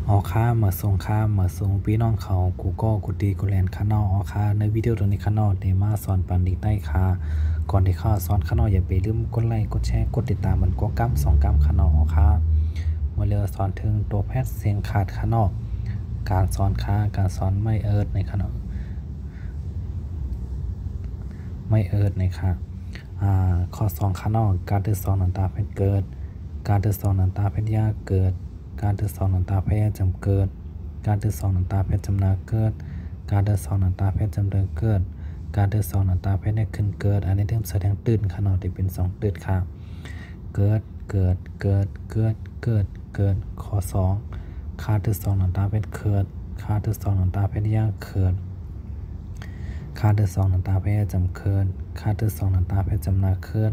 ออค่ามาส่งค่ามาส่งพี่น้องเขากูก็กูดีกูแลนข้างนอกออค่าในวิดีโอตัวนี้ข้างนอกเดมาสอนปันดีใต้ค่าก่อนที่ข้าสอนข้างนอกอย่าไปลืมกดไลค์กดแชร์กดติดตามมันก็กั๊มสองกั๊มข้างนอกออค่าเมื่อเรือสอนถึงตัวแพทย์เสียงขาดข้างนอกการสอนค่าการสอนไม่ในข้างนอกไม่ในค่ะข้อ2ข้างนอกการที่สอนน้ำตาเป็นเกิดการที่สอนน้ำตาเป็นยากเกิดการที่สอนน้ำตาแพ้จำเกิดการที่สอนน้ำตาแพ้จำนาเกิดการที่สอนน้ำตาแพ้จำเดินเกิดการที่สอนน้ำตาแพ้ได้ขึ้นเกิดอันนี้เริ่มแสดงตื่นข้างนอกที่เป็น2ตื่นค่ะเกิดข้อ2การที่สอนน้ำตาเป็นเกิดการที่สอนน้ำตาเป็นยากเกิดค่าที่2น้ำตาเพชรจำเคินค่าที่2น้ำตาเพชรจำนาเคิน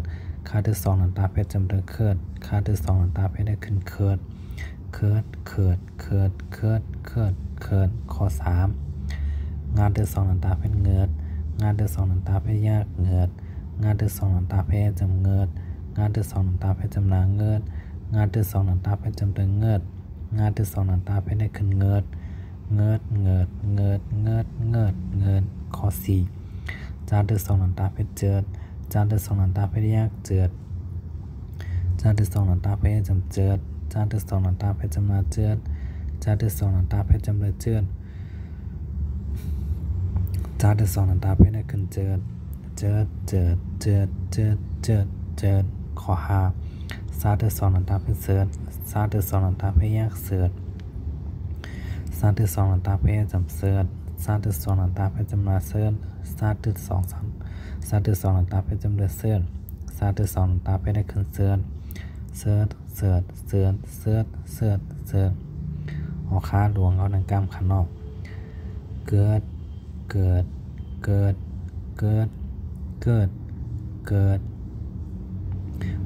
ค่าที่2น้ำตาเพชรจำเดินเคินค่าที่2น้ำตาเพชรได้ขึ้นเคินข้อ3งานที่2น้ำตาเพชรเงิดงานที่2น้ำตาเพชรยากเงิดงานที่2น้ำตาเพชรจำเงิดงานที่2น้ำตาเพชรจำนาเงิดงานที่2น้ำตาเพชรจำเดินเงิดงานที่2น้ำตาเพชรได้ขึ้นเงิดข้อ4จานที่2น้ำตาเพชรเจิดจานที่2น้ำตาเพชรยากเจิดจานที่2น้ำตาเพชรจำเจิดจานที่2น้ำตาเพชรจำนาเจิดจานที่2น้ำตาเพชรจำเลยเจิดจานที่2น้ำตาเพชรได้ขึ้นเจิดข้อ5ซาที่2น้ำตาเพชรเสิร์ชซาที่2น้ำตาเพชรยากเสิร์ชซาที่2น้ำตาเพชรจำเสิร์ชซาที่2น้ำตาเพชรจำนาเสิร์ชซาที่2น้ำตาเพชรจำเลยเสิร์ชซาที่2น้ำตาเพชรได้ขึ้นเสิร์ชออกค่าหลวงเอาดังกล้ามขันนอกเกิด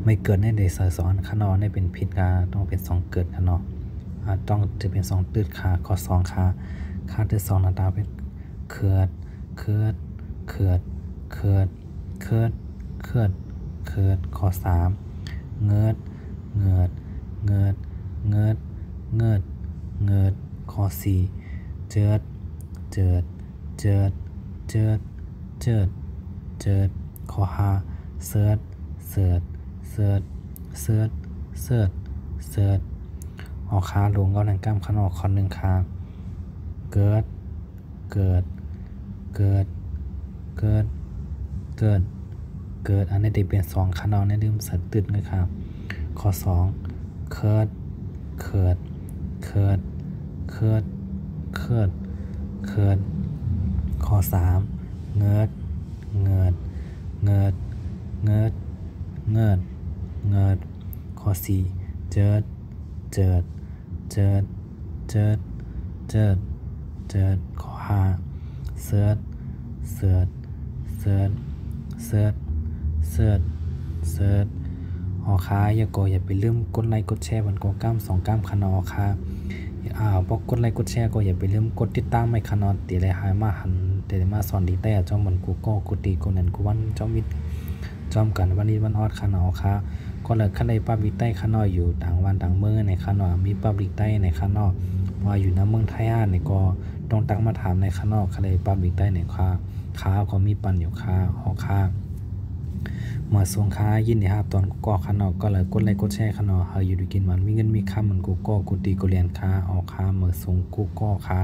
ไม่เกิดในเดชสอนขนอได้เป็นพิษกาต้องเป็น2เกิดขนอต้องจะเป็น2ตืดขาข้อ2ขาที่2น้ำตาเป็นเกิดข้อ3เงิดข้อ4เจิดข้อ5เสิร์ชออกขาลงก็นังกล้ามขนอข้อ1ขาเกิดอันนี้ได้เป็น2ขนอในลืมสัตว์ตึดนะครับข้อ2เคิดข้อ3เงิดข้อ4เจิดข้อ5เสิร์ชออค้าอย่าไปลืมกดไลค์กดแชร์มันก็ก้าม2ก้ามขนอค่ะบอกกดไลค์กดแชร์ก็อย่าไปลืมกดติดตามไม่ขนอตีเลยหายมาหันเดี๋ยวมาสอนดีแต่จอมมันกูก็กูตีกูนั่นกูวันจอมมิดจอมกันวันนี้วันออดขนอค่ะก็เลยขั้นใดป้าบิกใต้ขนออยู่ต่างวันต่างเมืองในขนอมีป้าบิกใต้ในขนอว่าอยู่ในเมืองไทยในก็ต้องตักมาถามในขนอขั้นใดป้าบิกใต้ในค้าก็มีปันอยู่ค้าหอค้ามาส่งค้ายินดีครับตอนกูก็ขนอก็เลยกดไลค์กดแชร์ขนอเฮาอยู่ดีกินมันมีเงินมีค่ามันกูก็กูตีกูเรียนค้าออกค้ามาส่งกูก็ค้า